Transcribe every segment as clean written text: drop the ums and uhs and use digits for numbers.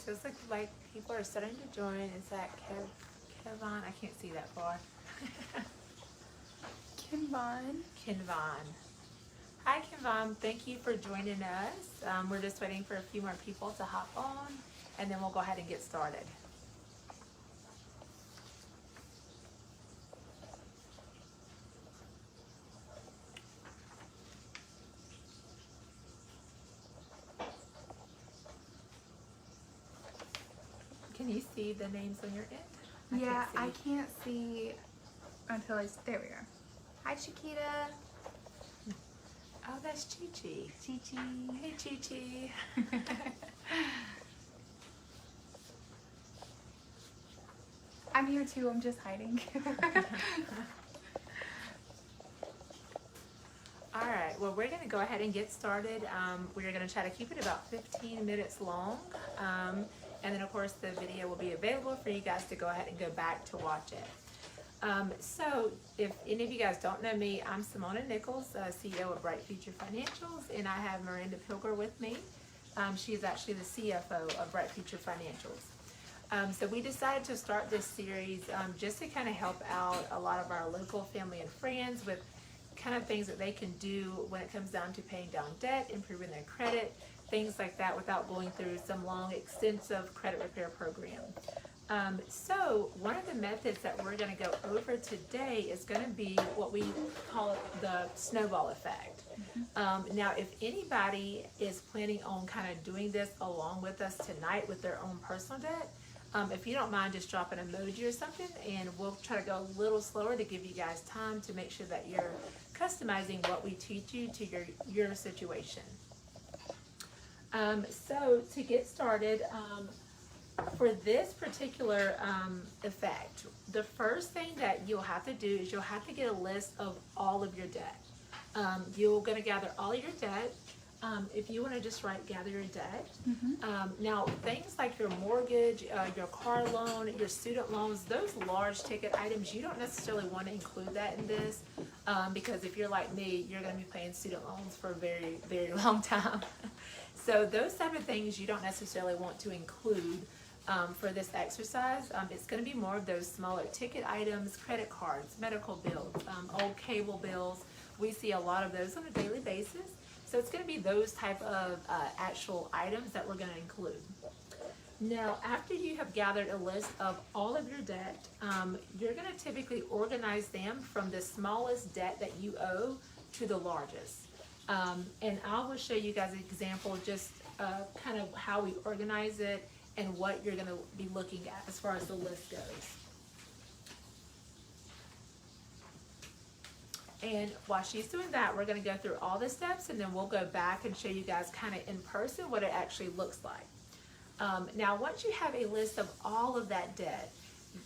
just like people are starting to join. Is that Kevon? I can't see that far. Kinvon. Kinvon. Hi, Kinvon. Thank you for joining us. We're just waiting for a few more people to hop on, and then we'll go ahead and get started. Can you see the names on your end? Yeah, I I can't see. can't see until there we go. Hi, Chiquita. Oh, that's Chi Chi. Chi-Chi. Hey, Chi Chi. I'm here too, I'm just hiding. All right, well, we're going to go ahead and get started. We're going to try to keep it about 15 minutes long. And then, of course, the video will be available for you guys to go ahead and go back to watch it. So if any of you guys don't know me, I'm Simona Nichols, CEO of Bright Future Financials, and I have Miranda Pilger with me. She is actually the CFO of Bright Future Financials. So we decided to start this series just to kind of help out a lot of our local family and friends with kind of things that they can do when it comes down to paying down debt, improving their credit, things like that without going through some long, extensive credit repair program. So one of the methods that we're going to go over today is going to be what we call the snowball effect. Now, if anybody is planning on kind of doing this along with us tonight with their own personal debt, if you don't mind just drop an emoji or something, and we'll try to go a little slower to give you guys time to make sure that you're customizing what we teach you to your situation. So to get started, for this particular effect, the first thing that you'll have to do is you'll have to get a list of all of your debt. You're going to gather all of your debt. If you want to just write gather your debt. Now things like your mortgage, your car loan, your student loans, those large ticket items, you don't necessarily want to include that in this because if you're like me, you're going to be paying student loans for a very, very long time. So those type of things you don't necessarily want to include for this exercise. It's going to be more of those smaller ticket items, credit cards, medical bills, old cable bills. We see a lot of those on a daily basis. So it's going to be those type of actual items that we're going to include. Now, after you have gathered a list of all of your debt, you're going to typically organize them from the smallest debt that you owe to the largest. And I will show you guys an example just kind of how we organize it and what you're going to be looking at as far as the list goes. And while she's doing that, we're going to go through all the steps, and then we'll go back and show you guys kind of in person what it actually looks like. Now, once you have a list of all of that debt,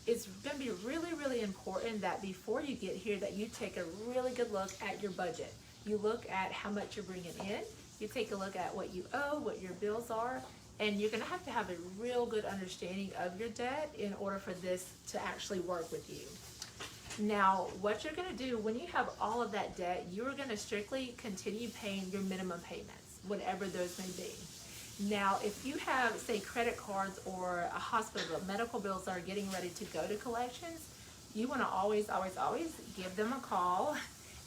it's going to be really, really important that before you get here that you take a really good look at your budget. You look at how much you're bringing in, you take a look at what you owe, what your bills are, and you're going to have a real good understanding of your debt in order for this to actually work with you. Now, what you're going to do when you have all of that debt, you're going to strictly continue paying your minimum payments, whatever those may be. Now, if you have, say, credit cards or a hospital bill, medical bills that are getting ready to go to collections, you want to always, always, always give them a call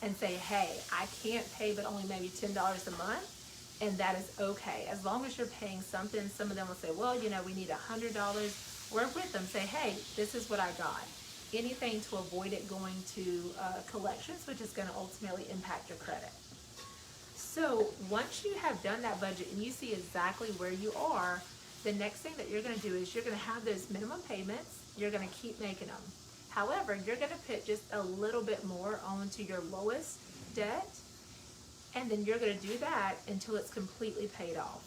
and say, hey, I can't pay but only maybe $10 a month. And that is okay. As long as you're paying something, some of them will say, well, you know, we need $100. Work with them. Say, hey, this is what I got. Anything to avoid it going to collections, which is going to ultimately impact your credit. So once you have done that budget and you see exactly where you are, the next thing that you're going to do is you're going to have those minimum payments. You're going to keep making them. However, you're going to put just a little bit more onto your lowest debt, and then you're going to do that until it's completely paid off.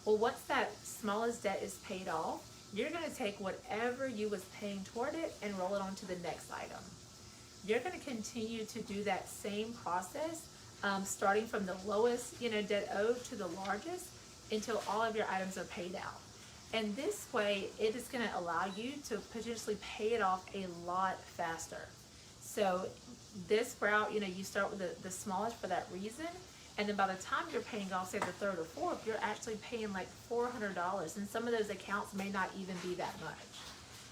Well, once that smallest debt is paid off, you're going to take whatever you was paying toward it and roll it onto the next item. You're going to continue to do that same process, starting from the lowest, debt owed to the largest until all of your items are paid out. And this way, it is going to allow you to potentially pay it off a lot faster. So this route, you start with the smallest for that reason, And then by the time you're paying off, say the third or fourth, you're actually paying like $400. And some of those accounts may not even be that much.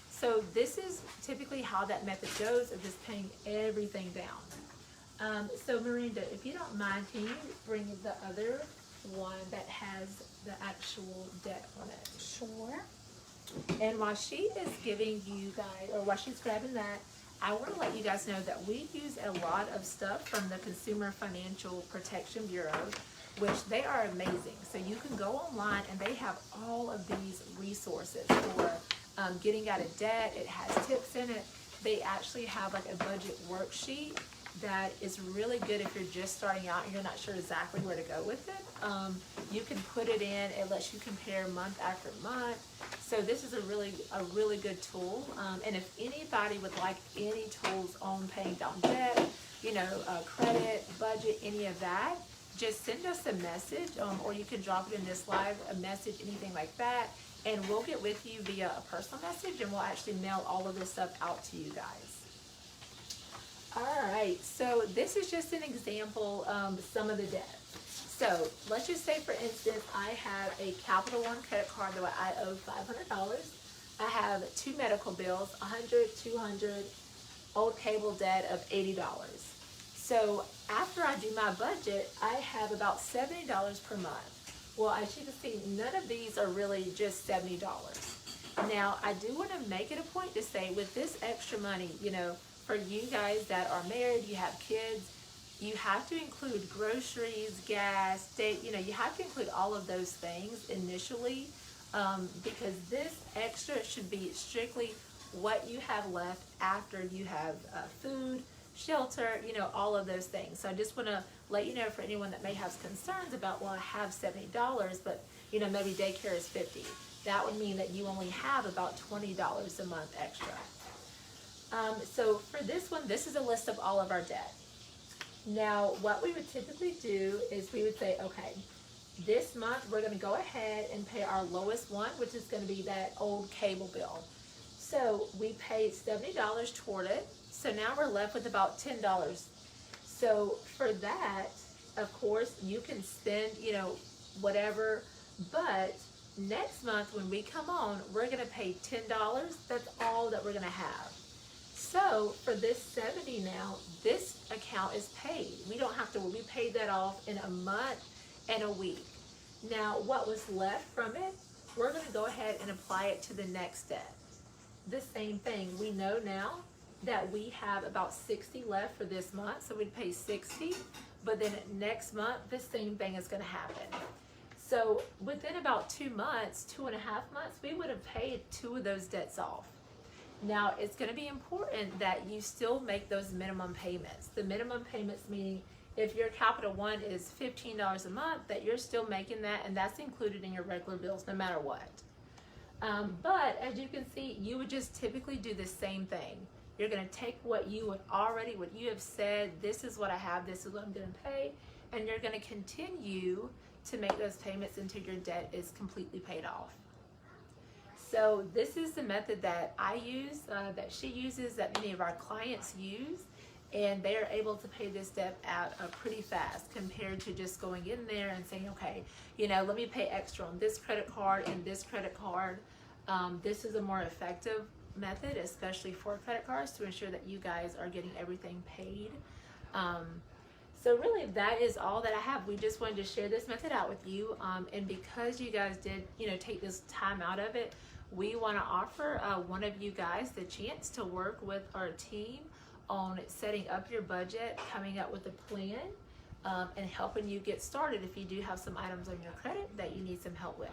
So this is typically how that method goes, of just paying everything down. So Miranda, if you don't mind, can you bring the other one that has the actual debt on it? Sure. And while she is giving you guys, or while she's grabbing that, I want to let you guys know that we use a lot of stuff from the Consumer Financial Protection Bureau, which they are amazing. So you can go online and they have all of these resources for getting out of debt. It has tips in it. They actually have like a budget worksheet that is really good if you're just starting out and you're not sure exactly where to go with it. You can put it in. It lets you compare month after month. So this is a really good tool. And if anybody would like any tools on paying down debt, you know, credit, budget, any of that, just send us a message, or you can drop it in this live, a message, anything like that, and we'll get with you via a personal message, and we'll actually mail all of this stuff out to you guys. All right, so this is just an example, some of the debt. So let's just say, for instance, I have a Capital One credit card that I owe $500. I have 2 medical bills, $100, $200, old cable debt of $80. So after I do my budget, I have about $70 per month. Well, as you can see, none of these are really just $70. Now, I do want to make it a point to say, with this extra money, you know, for you guys that are married, you have kids, you have to include groceries, gas, date, you know, you have to include all of those things initially, because this extra should be strictly what you have left after you have food, shelter, you know, all of those things. So I just want to let you know, for anyone that may have concerns about, well, I have $70, but, you know, maybe daycare is $50. That would mean that you only have about $20 a month extra. So for this one, this is a list of all of our debt. Now, what we would typically do is we would say, okay, this month we're going to go ahead and pay our lowest one, which is going to be that old cable bill. So we paid $70 toward it. So now we're left with about $10. So for that, of course, you can spend, you know, whatever, but next month when we come on, we're going to pay $10. That's all that we're going to have. So for this 70 now, this account is paid. We don't have to, we paid that off in a month and a week. Now, what was left from it, we're going to go ahead and apply it to the next debt. The same thing, we know now that we have about 60 left for this month, so we'd pay 60, but then next month, the same thing is going to happen. So within about 2 months, 2.5 months, we would have paid 2 of those debts off. Now, it's going to be important that you still make those minimum payments. The minimum payments meaning if your Capital One is $15 a month, that you're still making that, and that's included in your regular bills no matter what. But as you can see, you would just typically do the same thing. You're going to take what you have said, this is what I have, this is what I'm going to pay, and you're going to continue to make those payments until your debt is completely paid off. So this is the method that I use, that she uses, that many of our clients use, and they are able to pay this debt out pretty fast compared to just going in there and saying, okay, you know, let me pay extra on this credit card and this credit card. This is a more effective method, especially for credit cards, to ensure that you guys are getting everything paid. So really, that is all that I have. We just wanted to share this method out with you, and because you guys did, you know, take this time out of it, we want to offer one of you guys the chance to work with our team on setting up your budget, coming up with a plan, and helping you get started if you do have some items on your credit that you need some help with.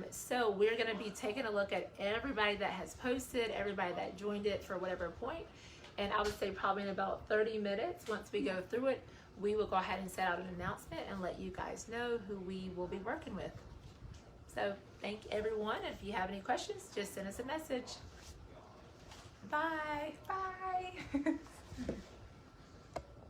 So we're going to be taking a look at everybody that has posted, everybody that joined it for whatever point, and I would say probably in about 30 minutes, once we go through it, we will go ahead and set out an announcement and let you guys know who we will be working with. So thank everyone. If you have any questions, just send us a message. Bye. Bye.